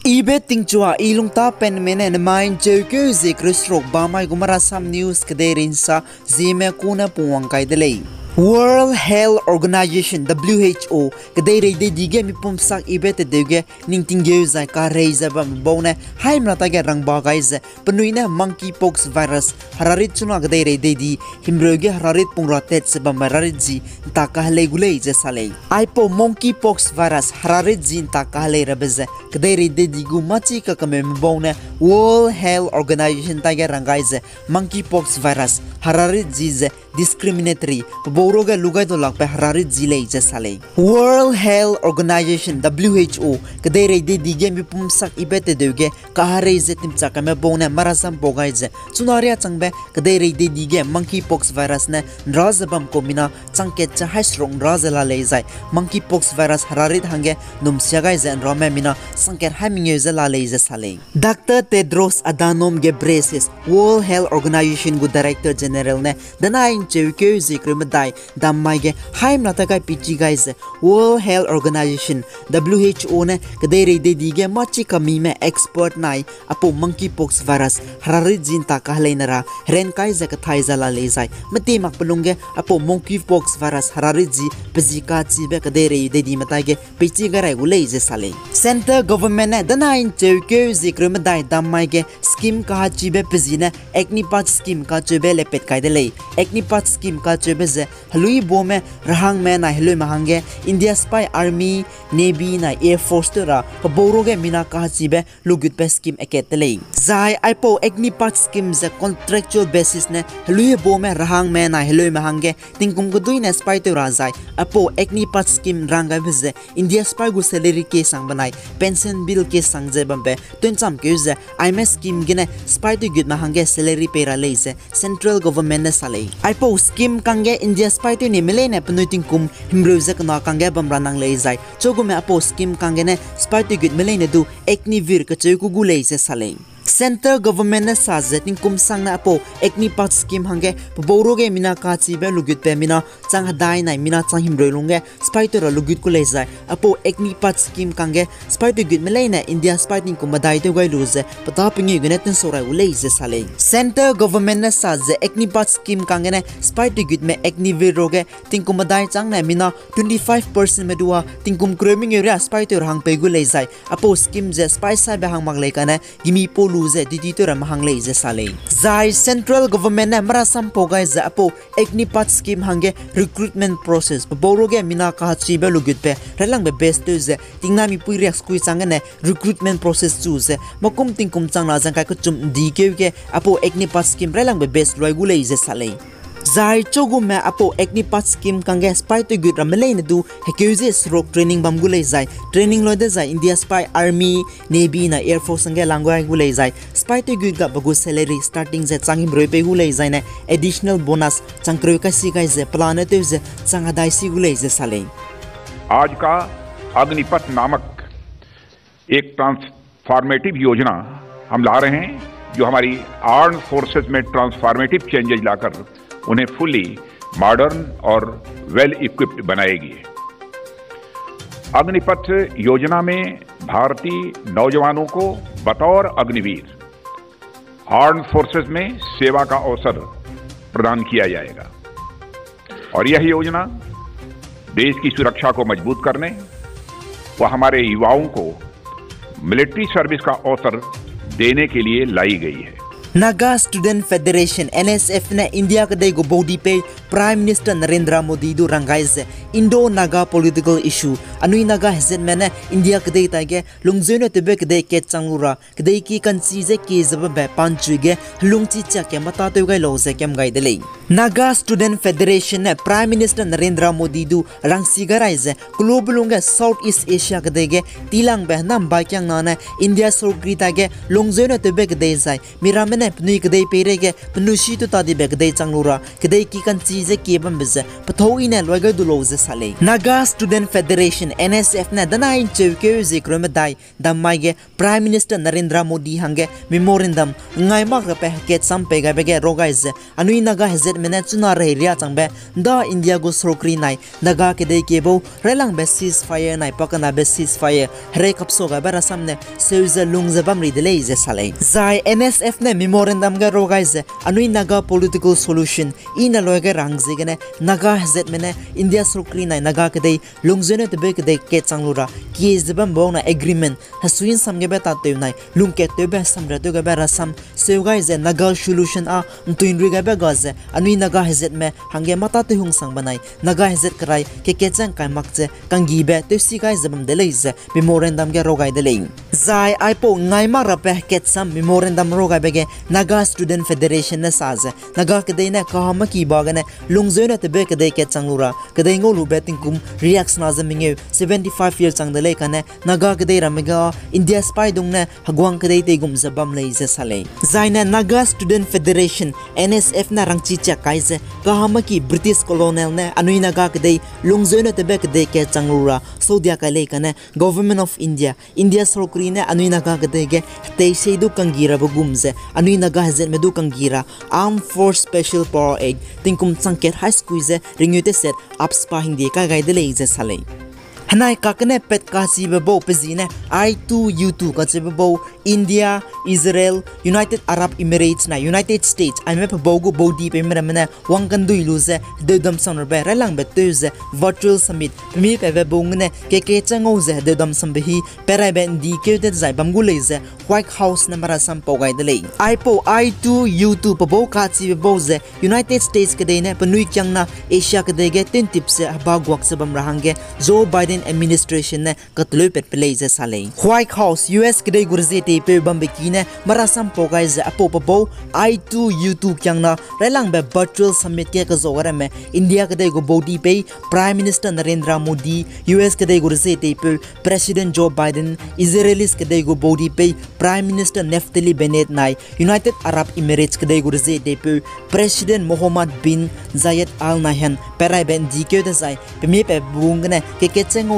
Ibe tingchua ilungta pen menen main jeuke ze krisrok bamai gumara Zeme News kederin sa Zeme kuna puang kai delay. World Health Organization WHO kadere de dige mi pumsak ibe te dege ningtingge zai ka reiza bam bone haimra ta ge rangba guys penuina monkeypox virus hararit chuna kadere de di himroge hararit pungratet se bam hararit ji ta ka le gulei je sale aipo monkeypox virus hararit ji ta ka le rabeze kadere de di gu machi ka kame bone World Health Organization ta ge rangai je monkeypox virus hararit ji je discriminatory boroga lugai to lakpe hararit jilei je sale World Health Organization WHO kadere de dige mi pumsak ibete deuge kahare je timcha kame bone marasam bogai je chunaria changbe kadere de dige monkeypox virus ne razabam komina changke cha haisrong razala leizai monkeypox virus hararit hange numsiagai je rome mina sangker haminge je la leije sale Dr. Tedros Adhanom Ghebreyesus World Health Organization gu Director General ne danai cheuke zikrimadai dammaige haim natakai pichi guys World Health Organization WHO ne kadere de dige machi kami me expert nai apo monkeypox virus hararit jin ta kahleinara ren kai za kathai za la lezai mate mak pelungge apo monkeypox virus hararit ji pezika chi be kadere de di matage pichi garai gulei je sale center government ne danai cheuke zikrimadai dammaige scheme ka chi be pezina eknipat scheme ka chebe le pet kai de le eknipat scheme ka chebe je halui bome rahang me na heloi mahange India spy army navy na air force tora boroge mina ka chibe lugut pe scheme eketele zai aipo eknipat scheme je contractual basis ne halui bome rahang me na heloi mahange tingkum gudui na spy tora zai apo eknipat scheme ranga beze India spy gu salary ke sang banai pension bill ke sang je bambe tuncham ke je IMS scheme gine spy to gud mahange salary pera leise central government ne sale aipo scheme kange India spy to ni mele ne penuiting kum himroze kana kange bamranang leizai chogume apo scheme kange ne spy to gud mele ne du ekni vir ka cheu ku gulei se sale center government ne sazeting kum sang na apo ekni pat scheme hange boroge mina ka chi be lugut pe mina chang hadai nai mina chang himroi lunge spy to lugut ku leizai apo ekni pat scheme kange spy to gud mele ne India spy ting kum badai to gai luze pata pingi gune ten sorai ulei se sale center government ne saze ekni pat scheme kange ne spy to gud me ekni vir roge ting kum badai chang na mina 25% me duwa ting kum cramming area spy to hang pe gu leizai apo scheme je spy sa be hang mag le kana gimi po luze didi to ram hang leije sale zai central government ne marasam pogai za apo eknipat scheme hange recruitment process boroge mina ka chi be lugut pe relang be best to ze tingna mi pui rex kui chang ne recruitment process chu ze makum tingkum chang na jang ka ku chum di ke apo eknipat scheme relang be best loi gu leije sale zai chogume apo eknipat scheme kange spy to good ramlei ne du hekeuze srok training bam gulei zai training loi de zai India spy army navy na air force sange langwai gulei zai spy to good ga bagu salary starting ze changim roi pe gulei zai ne additional bonus changkroi ka si gai ze plan te ze changa dai si gulei ze sale आज का अग्निपथ नामक एक transformative योजना हम ला रहे हैं जो हमारी आर्म्ड फोर्सेस में ट्रांसफॉर्मेटिव चेंजेस लाकर उन्हें फुली मॉडर्न और वेल इक्विप्ड बनाएगी। अग्निपथ योजना में भारतीय नौजवानों को बतौर अग्निवीर आर्म्ड फोर्सेस में सेवा का अवसर प्रदान किया जाएगा और यह योजना देश की सुरक्षा को मजबूत करने व हमारे युवाओं को मिलिट्री सर्विस का अवसर देने के लिए लाई गई है। Naga Student Federation NSF ne India kadai go body pe Prime Minister Narendra Modi du rangaize Indo-Naga political issue anui Naga hesen mena India kadai taige lungzeno tebe kadai ke changura kadai ki kanchi je ke zaba be panchu ge lungchi cha ke mata te gai lo ze kem gai dele Naga Student Federation ne Prime Minister Narendra Modi du rangsi garaize global lunga South East Asia kadai ge tilang be nam ba kyang na ne India sorgri taige lungzeno tebe kadai zai miramen ne pnui kadai pere ge pnushi tu tadi be kadai changlura kadai ki kan cheese ke bam beze patho ine loiga dulo ze sale Naga Student Federation NSF na danai cheuke ze kromedai damai ge Prime Minister Narendra Modi hange memorandum ngai mak pe ke sampe ga be ge rogais anui naga hezet mena chuna re ria changbe da India go srokri nai naga kadai ke bo relang be ceasefire nai pakana be ceasefire re kapso ga bara samne seuza lungza bamri de leize sale zai NSF ne memorandum ga rogais anui naga political solution ina loiga rangze gene naga hezet mena India srokri nai naga kadai lungzene te be kadai ke changlura ki zebam bo na agreement hasuin samge be ta te nai lungke te be samra te ga bara sam seuga is naga solution a tuin ri ga be gaze anui naga hezet me hange mata te hung sang banai naga hezet krai ke chang kai makche kangi be te si ga zebam de leize memorandum ge rogai de lein zai aipo ngai ma ra pe ke sam memorandum rogai be ge Naga Student Federation na saze naga kadai na kahama ki bagane lungzene te be kadai ke changlura kadai ngolu beting kum reaction na zaminge 75 years chang de le kane naga kadai ramega India spy dung na hagwang kadai te gum zabam leize sale zaina Naga Student Federation NSF na rangchi cha kaize kahama ki British colonial ne anui naga kadai lungzene te be kadai ke changlura sodia ka le kane government of India srokri ne anui naga kadai ge te seidu kangira bugumze anui naga hazen medu kangira Armed Force Special Power Egg tingkum changket high squeeze ringute set upspa hindi ka gaide leize sale hanai kakane pet ka si bebo pezine I2U2 ka bebo India Israel United Arab Emirates na United States I me bogo bodi pe mena wangkandu iluze de dam sonor be relang betuze virtual summit mi pe bongne ke changoze de dam sambehi peraben di ke de zai bamguleze White House na mara sampo gaide lei ipo I2U2 pebo ka si bebo ze United States ke de ne panui kyang na Asia ke de ge tin tips bagwak se bam rahange Joe Biden administration ne katloi pet place sale White House US kdai gurze te pe bambeki ne marasam pogais apo popo I2U2 kyang na relang be virtual summit ke ka zogara me India kdai go body pe Prime Minister Narendra Modi US kdai gurze te pe President Joe Biden Israelis kdai go body pe Prime Minister Naftali Bennett nai United Arab Emirates kdai gurze te pe President Mohammed bin Zayed Al Nahyan perai ben dikyo de zai pe me pe bungne ke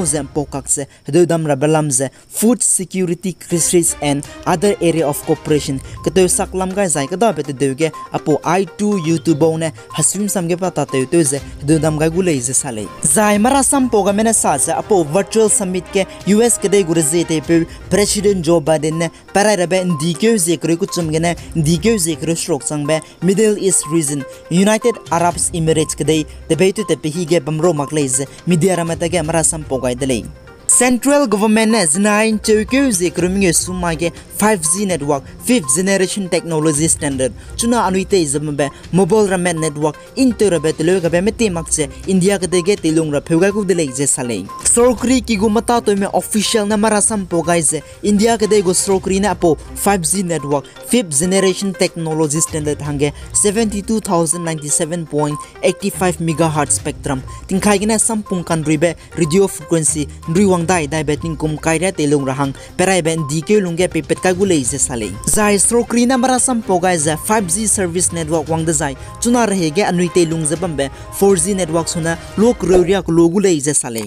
zem pokakse do dam rabalamze food security crisis and other area of cooperation kato saklam ga zai kada bet deuge apo I2U2 bone haswim samge pata te ze do dam ga gulei ze sale zai marasam poga mena sa apo virtual summit ke US ke de gurze te pe President Joe Biden ne para rabe dikyo ze kre kuchum gene dikyo ze kre shrok sangbe Middle East region United Arab Emirates ke de debate te pehige bamro makleze media ramata ge marasam poga delay Central government ne zinain cheuke ze krumge sumage 5G network 5th generation technology standard chuna anuite izambe mobile ramen network interabet loga be mete makse India ka dege tilung ra pheuga ku de je sale sorkri ki gumata to me official na marasam pogaize India ka dego sorkri na apo 5G network 5th generation technology standard hange 72,097.85 megahertz spectrum tingkai gina sampung country be radio frequency riwang dai beting kum kaira telung rahang perai ben dike lungge pepet ka gulei je sale zai sorkri na marasam pogaize 5G service network wang de zai chuna rahege anui telung zabambe 4G network suna lok roria ko logulei je sale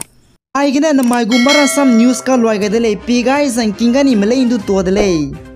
ai gina na mai gu marasam news ka loi ga dele pi guys an kingani malai indu to dele